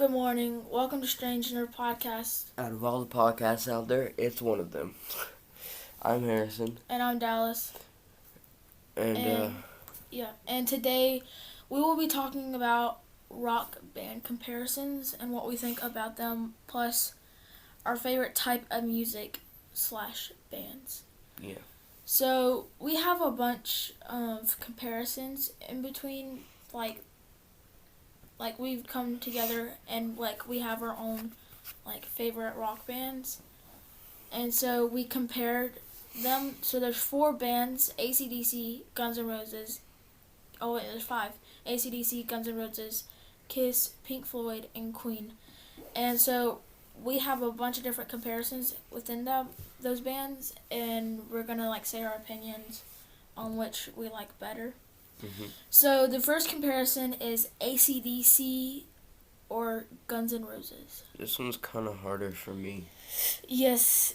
Good morning. Welcome to Strange Nerd Podcast. Out of all the podcasts out there, it's one of them. I'm Harrison. And I'm Dallas. And And today we will be talking about rock band comparisons and what we think about them, plus our favorite type of music / bands. Yeah. So we have a bunch of comparisons in between, like we've come together and we have our own favorite rock bands, and so we compared them. So there's 4 bands: AC/DC, Guns N' Roses. Oh wait, there's 5: AC/DC, Guns N' Roses, Kiss, Pink Floyd, and Queen. And so we have a bunch of different comparisons within those bands, and we're gonna say our opinions on which we like better. Mm-hmm. So the first comparison is AC/DC or Guns N' Roses. This one's kind of harder for me. Yes.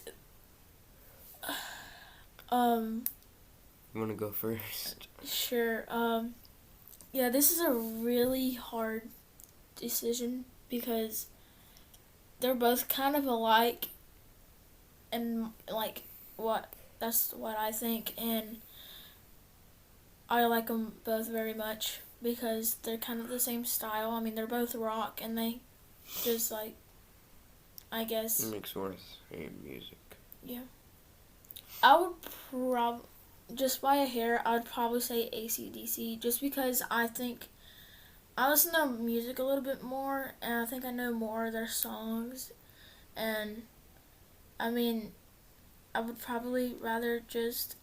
You want to go first? Sure. Yeah, this is a really hard decision because they're both kind of alike, and that's what I think, and I like them both very much because they're kind of the same style. I mean, they're both rock, and they just I guess. Make sort of same music. Yeah. I would just by a hair, I would probably say AC/DC, just because I think I listen to music a little bit more, and I think I know more of their songs, and I mean, I would probably rather just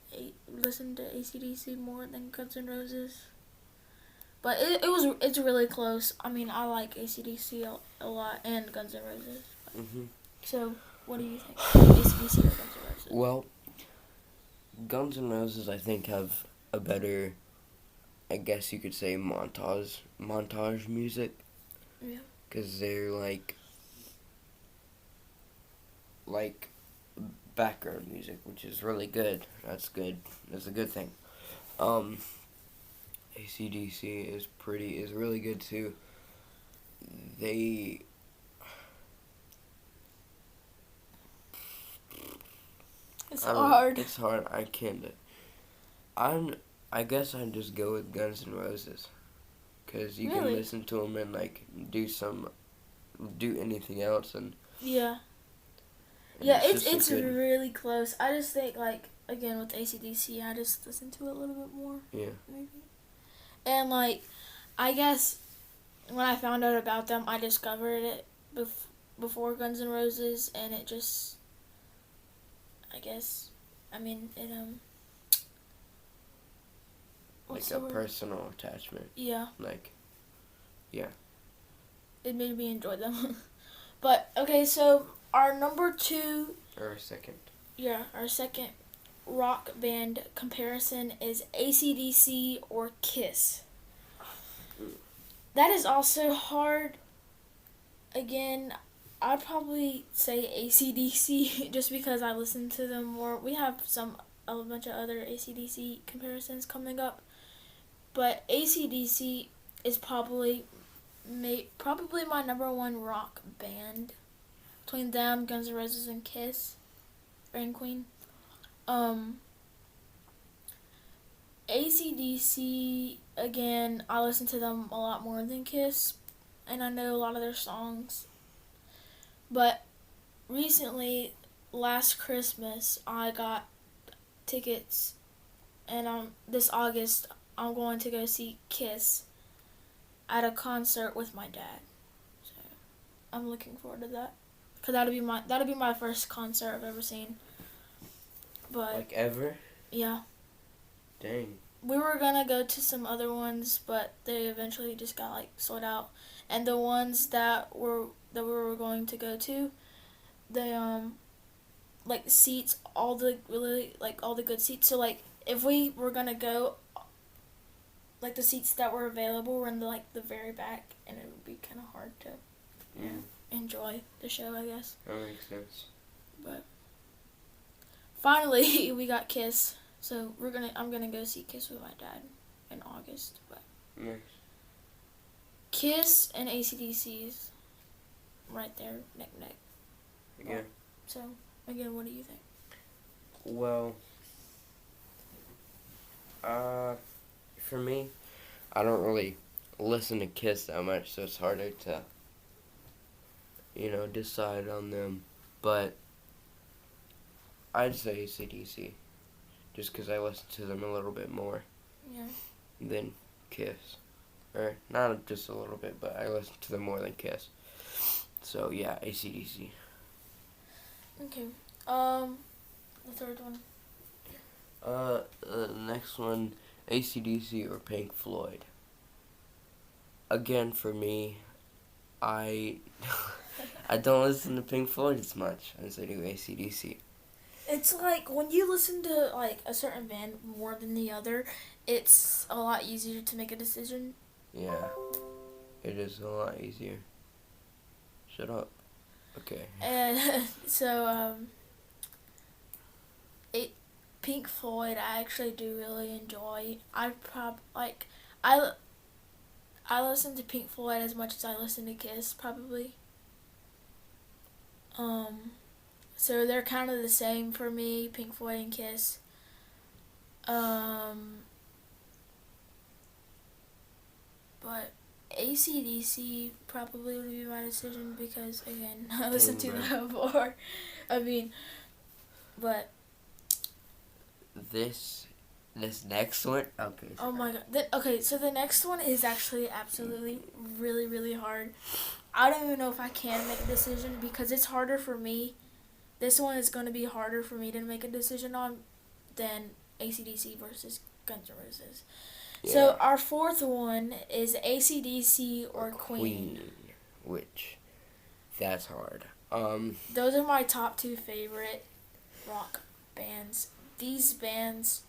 listen to AC/DC more than Guns N' Roses. But it's really close. I mean, I like AC/DC a lot and Guns N' Roses. Mm-hmm. So, what do you think? AC/DC or Guns N' Roses? Well, Guns N' Roses, I think, have a better, I guess you could say, montage music. Yeah. Because they're like background music, which is really good. That's good. That's a good thing. AC/DC is really good too. It's hard. It's hard. I can't. I guess I'd just go with Guns N' Roses, cause you can listen to them and do anything else and. Yeah. Yeah, it's really close. I just think again with AC/DC, I just listen to it a little bit more. Yeah. Maybe. And I guess when I found out about them, I discovered it before Guns N' Roses, and it just, I guess, I mean it like a personal attachment. Yeah. Yeah. It made me enjoy them. But okay, so our number 2. Or second. Yeah, our second rock band comparison is AC/DC or Kiss. That is also hard. Again, I'd probably say AC/DC just because I listen to them more. We have a bunch of other AC/DC comparisons coming up, but AC/DC is probably my number 1 rock band. Between them, Guns N' Roses, and Kiss, and Queen. AC/DC, again, I listen to them a lot more than Kiss, and I know a lot of their songs. But recently, last Christmas, I got tickets, and this August, I'm going to go see Kiss at a concert with my dad. So I'm looking forward to that. Cause that'll be my first concert I've ever seen. But ever? Yeah. Dang. We were gonna go to some other ones, but they eventually just got sold out. And the ones that we were going to go to, they seats, all the good seats. So if we were gonna go, the seats that were available were in the very back, and it would be kind of hard to. Yeah. Enjoy the show, I guess. That makes sense. But finally, we got Kiss, so I'm gonna go see Kiss with my dad in August. But nice. Kiss and AC/DC's right there, neck and neck. Yeah. So, again, what do you think? Well, for me, I don't really listen to Kiss that much, so it's harder to, decide on them. But I'd say AC/DC, just because I listen to them a little bit more Yeah. than Kiss. Or, not just a little bit, but I listen to them more than Kiss. So, yeah, AC/DC. Okay. The third one. The next one, AC/DC or Pink Floyd. Again, for me, I don't listen to Pink Floyd as much as I do AC/DC. It's like when you listen to like a certain band more than the other, it's a lot easier to make a decision. Yeah, it is a lot easier. Shut up. Okay. And so Pink Floyd I actually do really enjoy. I listen to Pink Floyd as much as I listen to Kiss probably. So they're kind of the same for me, Pink Floyd and Kiss. But AC/DC probably would be my decision because again I listened to them before. I mean, but this next one. Okay. oh my god. Okay, so the next one is actually absolutely really really hard. I don't even know if I can make a decision because it's harder for me. This one is going to be harder for me to make a decision on than AC/DC versus Guns N' Roses. Yeah. So our fourth one is AC/DC or Queen. Which, that's hard. Those are my top two favorite rock bands. These bands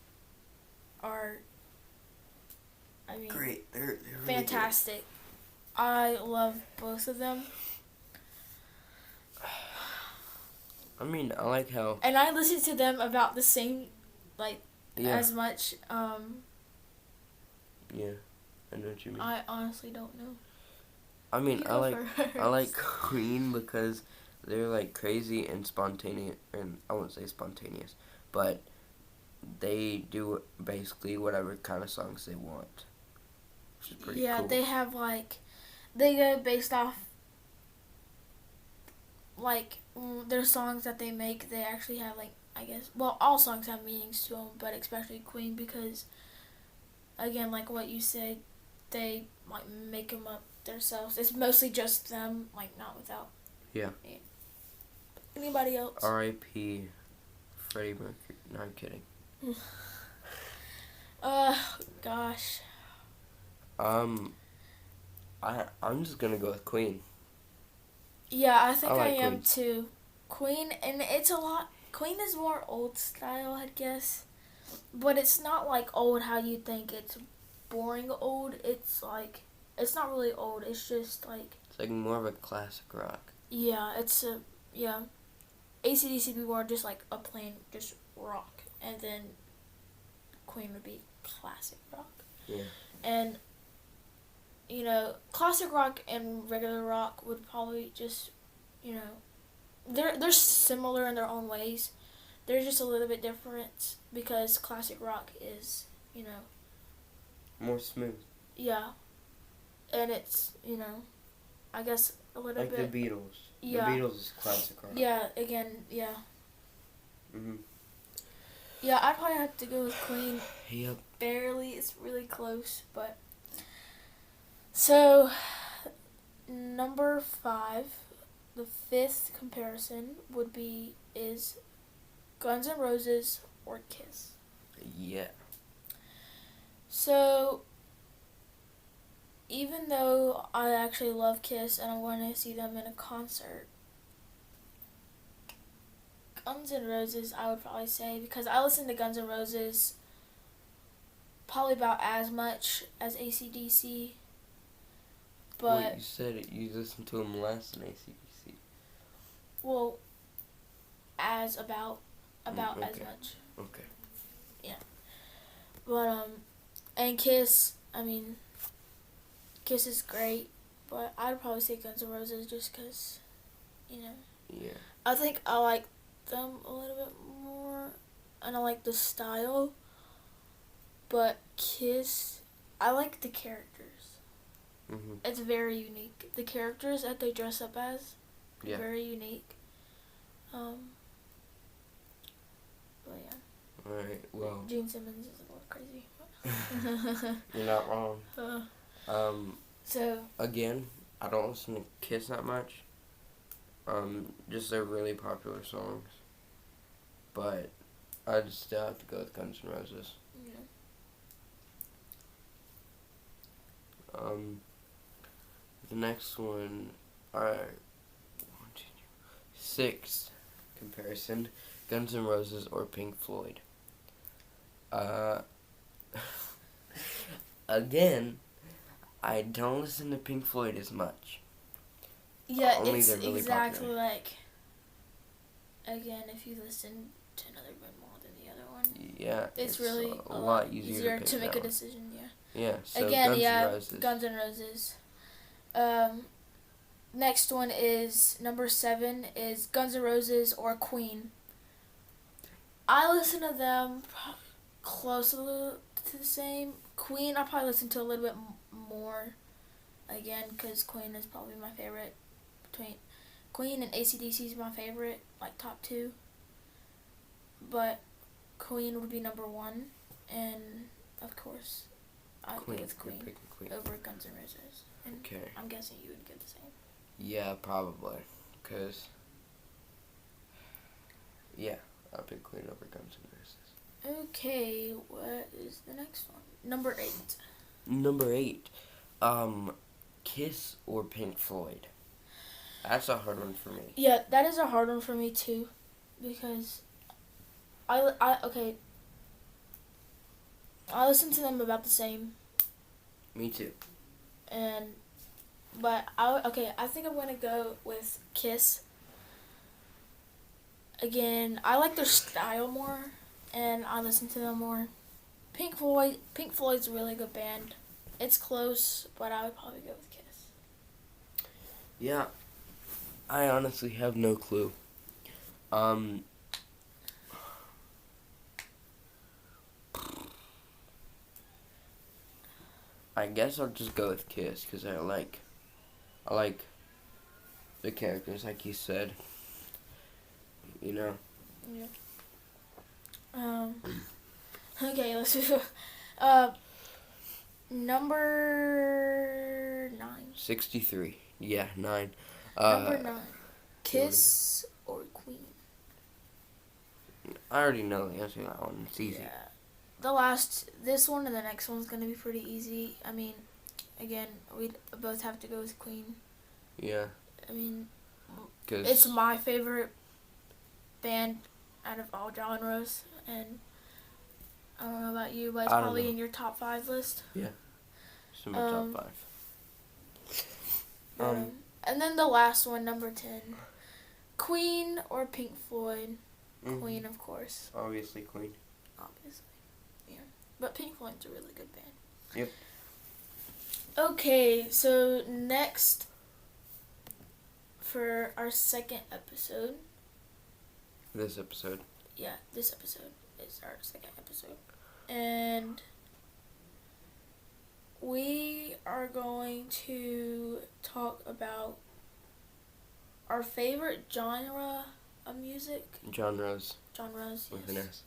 are, I mean, great. They're really fantastic. I love both of them. I mean, I like how. And I listen to them about the same, Yeah. as much. Yeah, I know what you mean. I honestly don't know. I mean, You I go like first. Queen because they're like crazy and spontaneous, and I won't say spontaneous, but they do basically whatever kind of songs they want, which is pretty cool. They have they go based off their songs that they make. They actually have I guess all songs have meanings to them, but especially Queen because again like what you said, they make them up themselves. It's mostly just them, not without anybody else. R.I.P. Freddie Mercury. No, I'm kidding. Gosh. I'm just gonna go with Queen. Yeah, I think I like am Queen. too. Queen, and it's a lot. Queen is more old style, I guess, but it's not old how you think. It's boring old. It's it's not really old. It's just It's more of a classic rock. yeah. AC/DC would be more just a plain just rock, and then Queen would be classic rock. Yeah. And classic rock and regular rock would probably just they're similar in their own ways. They're just a little bit different because classic rock is More smooth. yeah, and it's I guess a little Like bit the Beatles. Yeah. The Beatles is classic rock. yeah again yeah. Mhm. Yeah, I'd probably have to go with Queen. Yep. Barely, it's really close, but so number 5, the fifth comparison is Guns N' Roses or Kiss. Yeah. So even though I actually love Kiss and I want to see them in a concert, Guns N' Roses I would probably say because I listen to Guns N' Roses probably about as much as AC/DC. But Wait, you said it. You listened to them less than AC/DC. well, as about as okay. much. Okay. Yeah. But and Kiss, I mean, Kiss is great, but I'd probably say Guns N' Roses just because you know. Yeah. I think I like them a little bit more, and I like the style. But Kiss, I like the characters. Mhm. It's very unique. The characters that they dress up as, Yeah. very unique. But yeah. All right. Well, Gene Simmons is a little crazy. you're not wrong. So Again, I don't listen to Kiss that much. Just their really popular songs. But I'd still have to go with Guns N' Roses. yeah. The next one, our sixth comparison, Guns N' Roses or Pink Floyd. Again, I don't listen to Pink Floyd as much. Yeah, Only it's they're really exactly popular. like. Again, if you listen to another bit more than the other one, Yeah, it's really a lot easier to make that a one. decision. Yeah. Yeah, so Again, Guns yeah, N' Roses. Guns N' Roses. Next one is number 7 is Guns N' Roses or Queen. I listen to them close to the same. Queen, I probably listen to a little bit more. Again, because Queen is probably my favorite. Between Queen and AC/DC is my favorite, like top 2. But Queen would be number 1, and of course, I'd go with You're Queen picking Queen. over Guns N' Roses. And Okay. I'm guessing you would get the same. Yeah, probably. Because, yeah, I'll pick Queen over Guns N' Roses. Okay, what is the next one? Number 8. Number 8, Kiss or Pink Floyd? That's a hard one for me. Yeah, that is a hard one for me too, because I listen to them about the same, Me too. but I think I'm gonna go with Kiss. Again, I like their style more, and I listen to them more. Pink Floyd's a really good band. It's close, but I would probably go with Kiss. Yeah, I honestly have no clue. I guess I'll just go with Kiss because I like the characters, like you said. You know. Yeah. Okay, let's do. Number 9. 63. Yeah, 9. Number 9. Kiss or Queen? I already know the answer to that one. It's easy. Yeah. This one and the next one's gonna be pretty easy. I mean, again, we both have to go with Queen. Yeah. I mean, 'Cause it's my favorite band out of all genres, and I don't know about you, but it's I don't probably know. in your top 5 list. it's in my top 5. And then the last one, number 10, Queen or Pink Floyd? Mhm. Queen, of course. Obviously, Queen. Obviously. Yeah. But Pink Floyd's a really good band. Yep. Okay, so next for our second episode. This episode. Yeah, this episode is our second episode. And we are going to talk about our favorite genre of music. Genres. Genres, With yes. an S.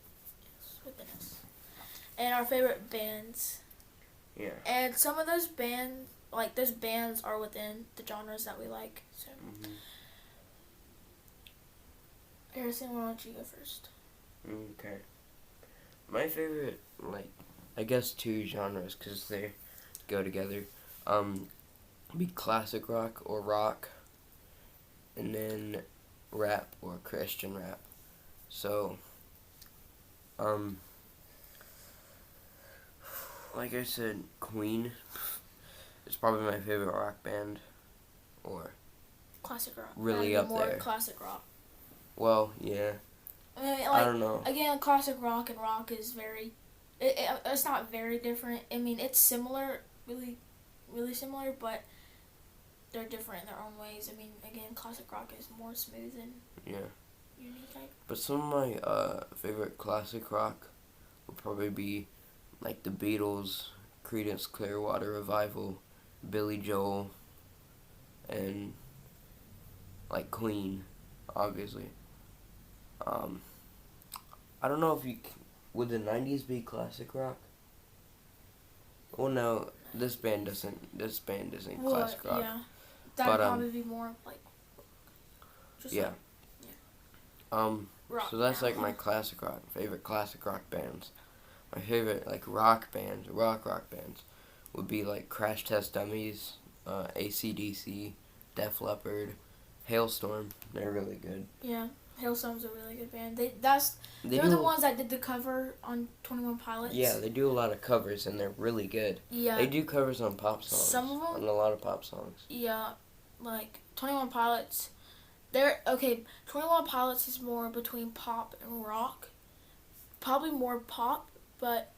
Yes, with an S. And our favorite bands. Yeah. And some of those bands are within the genres that we like. So, Harrison, why don't you go first? Okay. My favorite, I guess 2 genres, because they go together, be classic rock or rock, and then rap or Christian rap. So, like I said, Queen is probably my favorite rock band, or Classic rock. Really Not up even more there. Classic rock. well, yeah, I mean, I don't know. Again, classic rock and rock is very. It's not very different. I mean, it's similar, really, really similar, but they're different in their own ways. I mean, again, classic rock is more smooth and Yeah. unique. But some of my favorite classic rock would probably be like the Beatles, Creedence Clearwater Revival, Billy Joel, and like Queen, obviously. Um, I don't know if would the '90s be classic rock? Well, no, this band doesn't. This band isn't Well, classic rock. yeah, that'd But probably be more like just yeah. rock. So that's now. like my favorite classic rock bands. My favorite like rock bands, would be like Crash Test Dummies, AC/DC, Def Leppard, Hailstorm. They're really good. Yeah, Hailstorm's a really good band. They They're do the ones that did the cover on 21 Pilots. Yeah, they do a lot of covers and they're really good. Yeah. They do covers on pop songs. Some of them. On a lot of pop songs. Yeah, like 21 Pilots. 21 Pilots is more between pop and rock. Probably more pop, but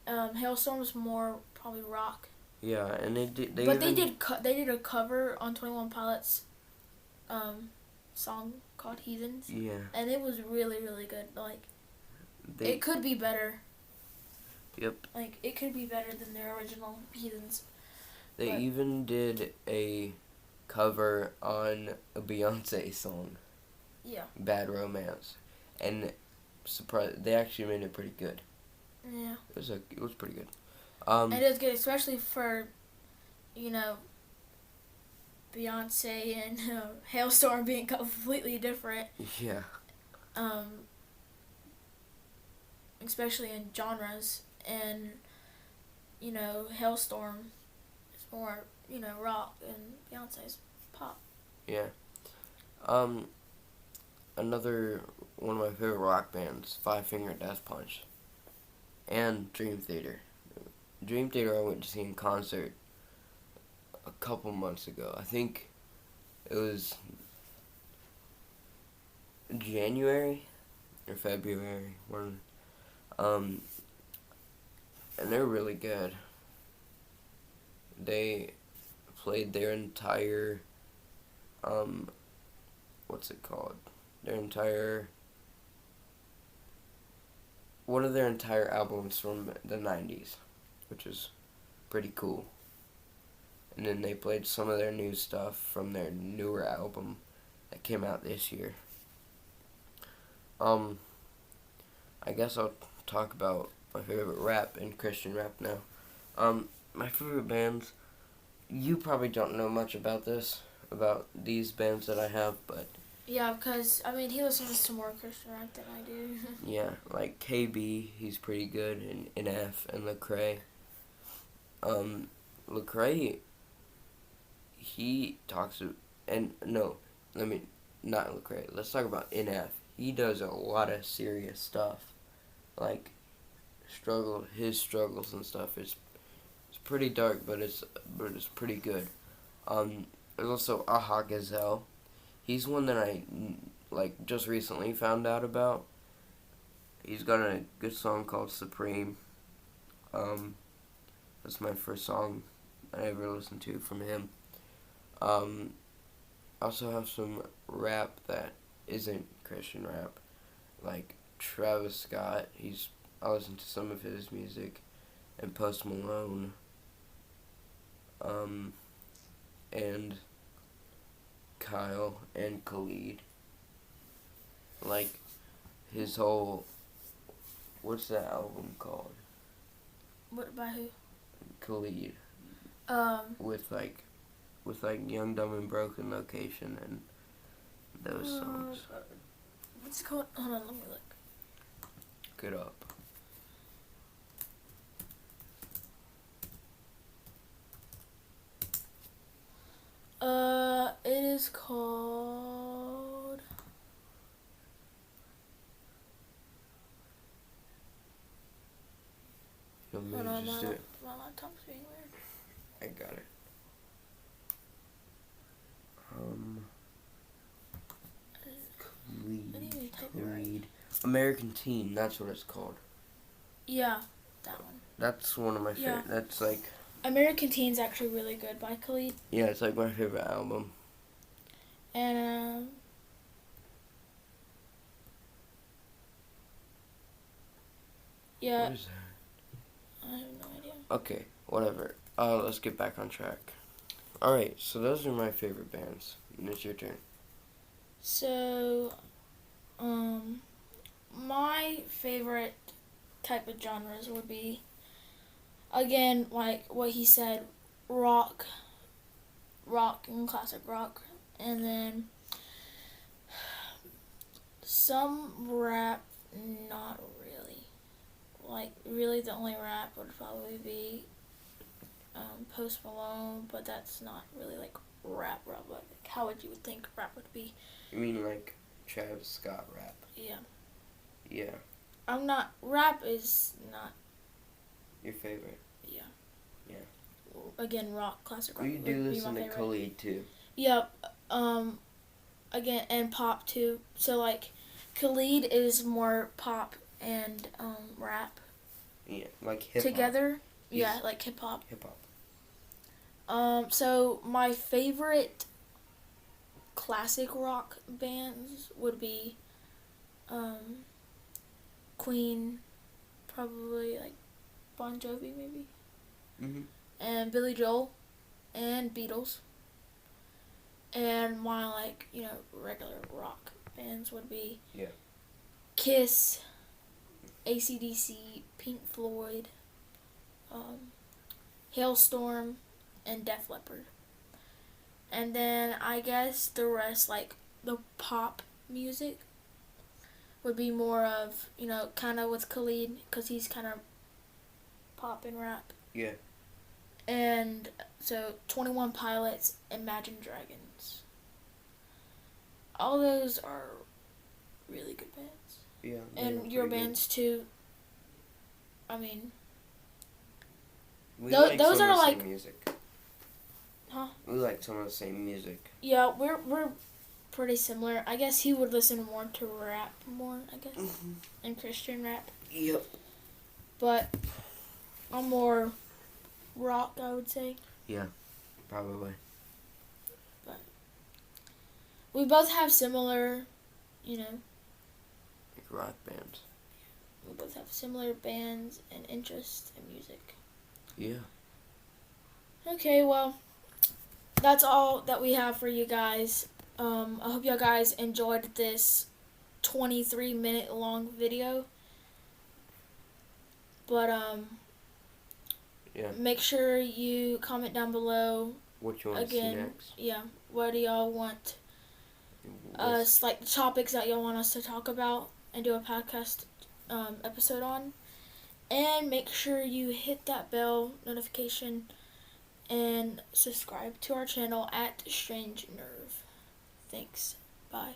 Hailstorm is more probably rock. Yeah, and they did. They did a cover on 21 Pilots, song called Heathens. Yeah. And it was really, really good. Like, it could be better. Yep. Like, it could be better than their original Heathens. They even did a cover on a Beyonce song. Yeah. Bad Romance, and they actually made it pretty good. Yeah. It was pretty good. It is good, especially for, Beyonce and Hailstorm being completely different. Yeah. Especially in genres, and Hailstorm is more rock, and Beyonce's pop. Yeah. Another one of my favorite rock bands, Five Finger Death Punch, and Dream Theater. Dream Theater I went to see in concert a couple months ago. I think it was January or February when and they're really good. They played their entire what's it called? One of their entire albums from the 90s, which is pretty cool. And then they played some of their new stuff from their newer album that came out this year. I guess I'll talk about my favorite rap and Christian rap now. My favorite bands, you probably don't know much about these bands that I have, but yeah, because he listens to more Christian rap than I do. Yeah, like KB, he's pretty good, and NF and Lecrae. Lecrae, he talks not Lecrae. Let's talk about NF. He does a lot of serious stuff, like his struggles and stuff. It's pretty dark, but it's pretty good. There's also Aha Gazelle. He's one that I just recently found out about. He's got a good song called Supreme. That's my first song I ever listened to from him. I also have some rap that isn't Christian rap, like Travis Scott. I listen to some of his music, and Post Malone. And Kyle and Khalid. Like his whole, what's that album called? What, by who? Khalid. With Young, Dumb and Broken, Location, and those songs. What's it called? Hold on, let me look. Look it up. It is called. Hold Hold on, my laptop's being weird. I got it. I didn't even type it right. American Teen, that's what it's called. Yeah, that one. That's one of my favorite. Yeah. That's like American Teen's actually really good by Khalid. Yeah, it's like my favorite album. And yeah, What is that? I have no idea. Okay, whatever. Let's get back on track. Alright, so those are my favorite bands. And it's your turn. So, my favorite type of genres would be, again, like what he said, rock and classic rock, and then some rap, not really. Like, really the only rap would probably be Post Malone, but that's not really like rap. Like, how would you think rap would be? You mean like Travis Scott rap? Yeah. Yeah. Rap is not, Your favorite? yeah. Yeah. Again, rock, classic rock We would do be listen my to favorite. Khalid too. Yep. Again, and pop too. So like, Khalid is more pop and rap Yeah, like hip hop. together. Yeah, He's- like hip hop. Hip hop. So my favorite classic rock bands would be Queen, probably like Bon Jovi maybe, and Billy Joel, and Beatles. And my regular rock bands would be Kiss, AC/DC, Pink Floyd, Hailstorm, and Def Leppard. And then I guess the rest, like the pop music, would be more of, kind of with Khalid, because he's kind of pop and rap. Yeah. And so 21 Pilots, Imagine Dragons. All those are really good bands. Yeah. And your bands too. I mean, we those like some are of the like- same music. Huh? We like some of the same music. yeah, we're pretty similar. I guess he would listen more to rap more, I guess, and Christian rap. Yep. But I'm more rock, I would say. Probably. We both have similar, Like rock bands. we both have similar bands and interests in music. Yeah. Okay, well, that's all that we have for you guys. I hope you guys enjoyed this 23-minute long video. But Yeah. make sure you comment down below. What you want to see Again, next? yeah, what do y'all want What's- like the topics that y'all want us to talk about and do a podcast episode on. And make sure you hit that bell notification and subscribe to our channel at Strange Nerve. Thanks. Bye.